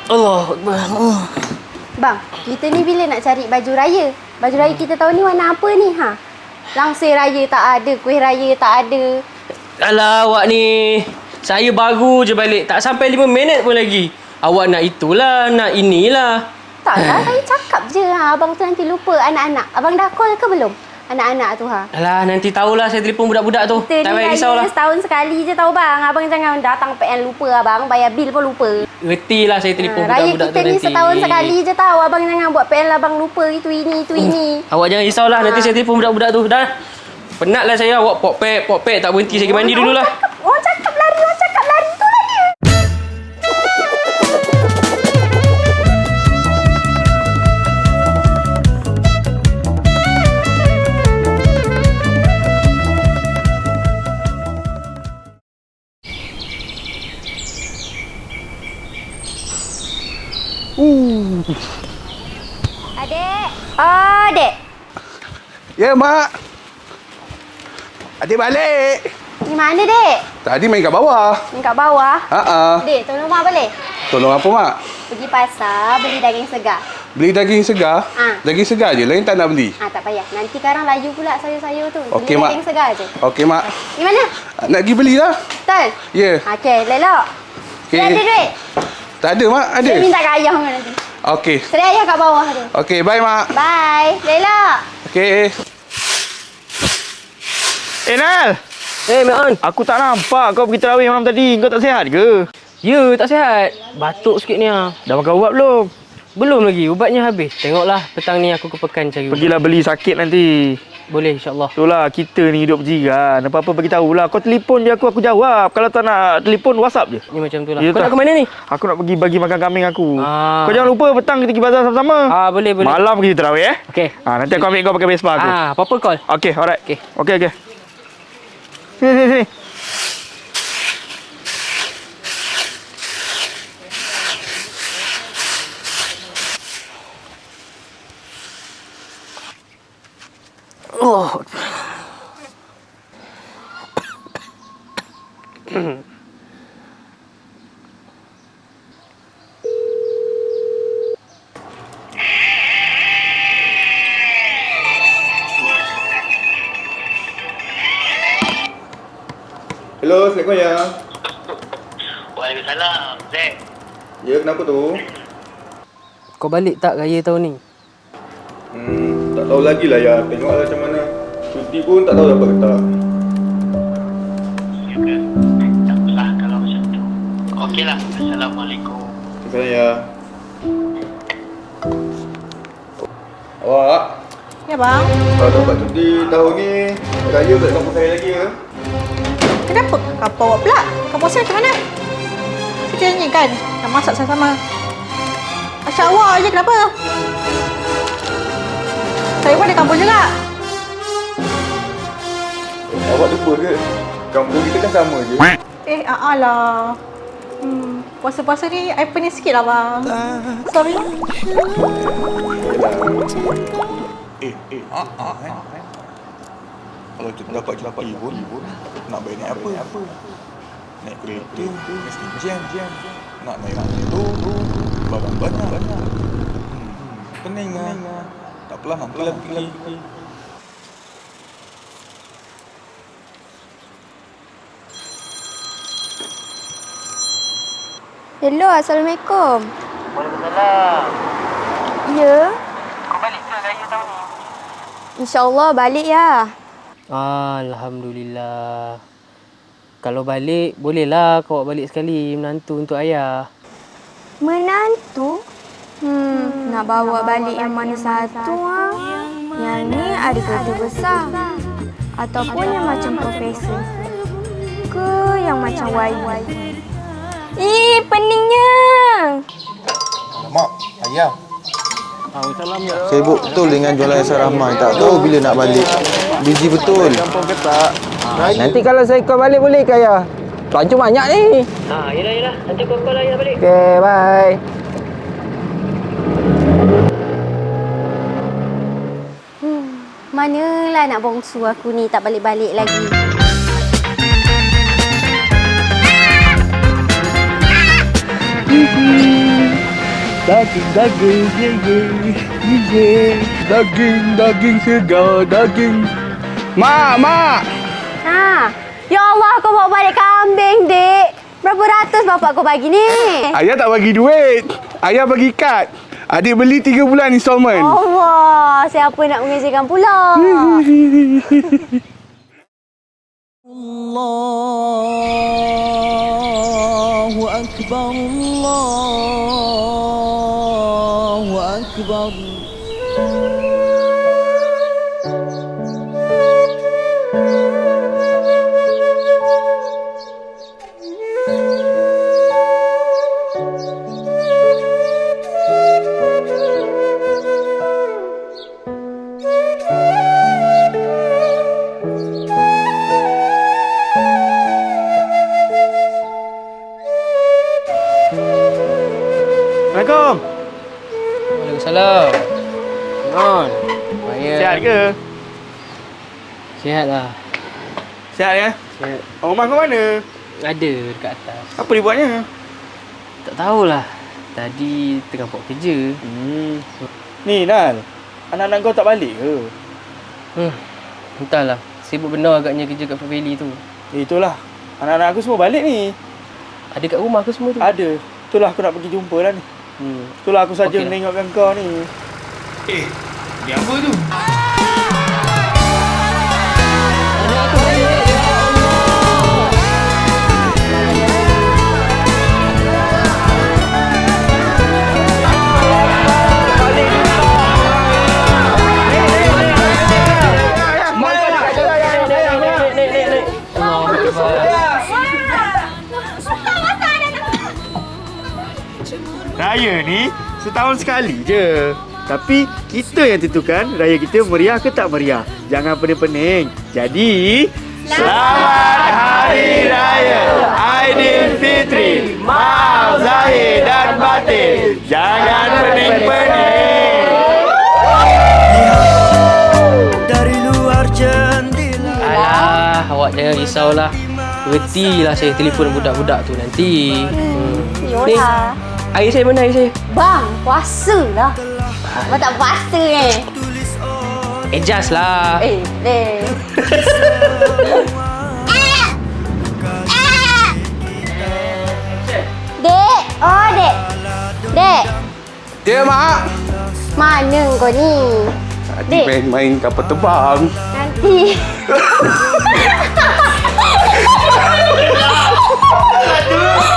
Allah Akbar. Bang, kita ni bila nak cari baju raya? Baju raya kita tahun ni warna apa ni? Langsir raya tak ada, kuih raya tak ada. Alah awak ni. Saya baru je balik. Tak sampai 5 minit pun lagi. Awak nak itulah, nak inilah. Taklah, saya cakap je. Abang tu nanti lupa anak-anak. Abang dah call ke belum? Anak-anak tu Alah, nanti tahulah saya telefon budak-budak tu. Kita tak payah ni risaulah. raya setahun sekali je tau bang. Abang jangan datang PN lupa abang. Bayar bil pun lupa. Retilah saya telefon Raya budak-budak tu kita nanti. ni setahun sekali je tau. Abang jangan buat PN abang lupa itu ini, itu ini. Awak jangan risaulah. Nanti saya telefon budak-budak tu. Dah. Penatlah saya. Awak pok pek. Tak berhenti. Saya pergi mandi dululah. Orang cakap lari. Itulah dia. Adik. Adik. Ya, Mak. Adik balik. Di mana, Dek? Tadi main kat bawah. Ni kat bawah. Dek, tolong Mak boleh? Tolong apa, Mak? Pergi pasar beli daging segar. Beli daging segar? Daging segar je, lain tak nak beli. Tak payah. Nanti karang laju pula sayur-sayur tu. Okey, beli Mak. daging segar je. Okey, Mak. Di mana? Nak pergi belilah. Betul? Ya. Okey, lelok. Okey. Ada duit? Tak ada, Mak. Ada. Dia minta kat ayah nanti. Okey. Sedia ayah kat bawah tu. Okey, bye, Mak. Bye. Lelok. Okey. Nal! Mek On. Aku tak nampak kau pergi tarawih malam tadi. Kau tak sihat ke? Ya, tak sihat. Batuk sikit ni. Dah makan ubat belum? Belum lagi. Ubatnya habis. Tengoklah petang ni aku ke pekan cari ubat. Pergilah beli sakit nanti. Boleh, insyaAllah. Itulah, kita ni hidup berjiran. Apa-apa bagi tahulah. Kau telefon je aku jawab. Kalau tak nak telefon, WhatsApp je. Ni macam tu lah. Ya, Kau tak. nak ke mana ni? Aku nak pergi bagi makan kambing aku. Ah. Kau jangan lupa petang kita pergi bazar sama-sama. Boleh. Malam kita tarawih Okey. Nanti aku ambil kau pakai Vespa aku. Apa-apa call. Okey, alright. Okey. Okey. Sini. Oh. Hello, Assalamualaikum ya. Waalaikumsalam, Zek. Ya, kenapa tu? Kau balik tak raya tahun ni? Tak tahu lagi lah ya. Tengoklah macam mana. Cuti pun tak tahu dapat ke tak. Ya ke? Tak apalah kalau macam tu. Okeylah. Assalamualaikum. Terima kasih ya. Awak, Ya bang, kalau dapat cuti tahun ni, raya kat kampung saya lagi ya? kenapa kapal awak pula? Kampung saya macam mana? Kerjanya kan, nak masak sama-sama. Macam awak je kenapa? Saya pun ada kampung juga. Awak lupa ke? Kampung kita kan sama je. Alah. Puasa-puasa ni, I pening sikit lah bang. Sorry. Kalau kita dapat cuti pun nak bayar naik apa? Naik kereta, mesti jam. Nak naik motor, barang banyak. Pening lah. Tak apalah, nantilah pergi. Hello, Assalamualaikum. Waalaikumsalam. Ya, Kau balik ke raya tahun ni? insyaAllah balik ya. Alhamdulillah. Kalau balik, bolehlah kau bawa balik sekali menantu untuk ayah. Menantu? Nak bawa balik yang mana satu Yang ni ada kereta besar ataupun yang macam profesor ke yang macam YY? Peningnya. Mak, ayah. Salam ya. Sibuk betul dengan jualan Yasar Rahman. Tak tahu bila nak balik. Busy betul. Kampung ke tak? Nanti kalau saya call balik boleh ke ayah? Pelancong banyak ni. Yelah. Nanti kau call ayah balik. Okay, bye. Manalah nak bongsu aku ni tak balik-balik lagi. Daging, daging segar, daging. Mak. Ha. Ya Allah, kau bawa balik kambing, Dek. Berapa ratus bapak kau bagi ni? Ayah tak bagi duit. Ayah bagi kad. Adik beli 3 bulan installment. Allah, siapa nak mengajarkan pula? Allahu Akbar, Allahu Akbar. Assalamualaikum. Waalaikumsalam. Non. Bayar. Sihat ke? Sihat lah. Sihat ya? Sihat. Rumah kau mana? Ada dekat atas. Apa dia buatnya? Tak tahulah. Tadi tengah buat kerja. Ni Nal, anak-anak kau tak balik ke? Entahlah. Sibuk benar agaknya kerja kat Food Valley tu. Itulah, anak-anak aku semua balik ni. Ada kat rumah ke semua tu? Ada. Itulah aku nak pergi jumpa lah ni. Itulah aku saja Okey lah. menengokkan kau ni. Ni apa tu? Raya ni setahun sekali je. Tapi kita yang tentukan raya kita meriah ke tak meriah. Jangan pening-pening. Jadi, Selamat Hari Raya Aidilfitri. Maaf zahir dan batin. Jangan pening-pening. Dari luar jendela. Alah, awak jangan risaulah. Retilah saya telefon budak-budak tu nanti. Ni, Yolah. air saya mana air saya? Bang, puasa lah. Abang tak puasa Adjust lah. Dek. Dek. Oh, Dek. Dek. Ya, Mak. Mana kau ni? Tadi main kapal terbang. Nanti. Aduh.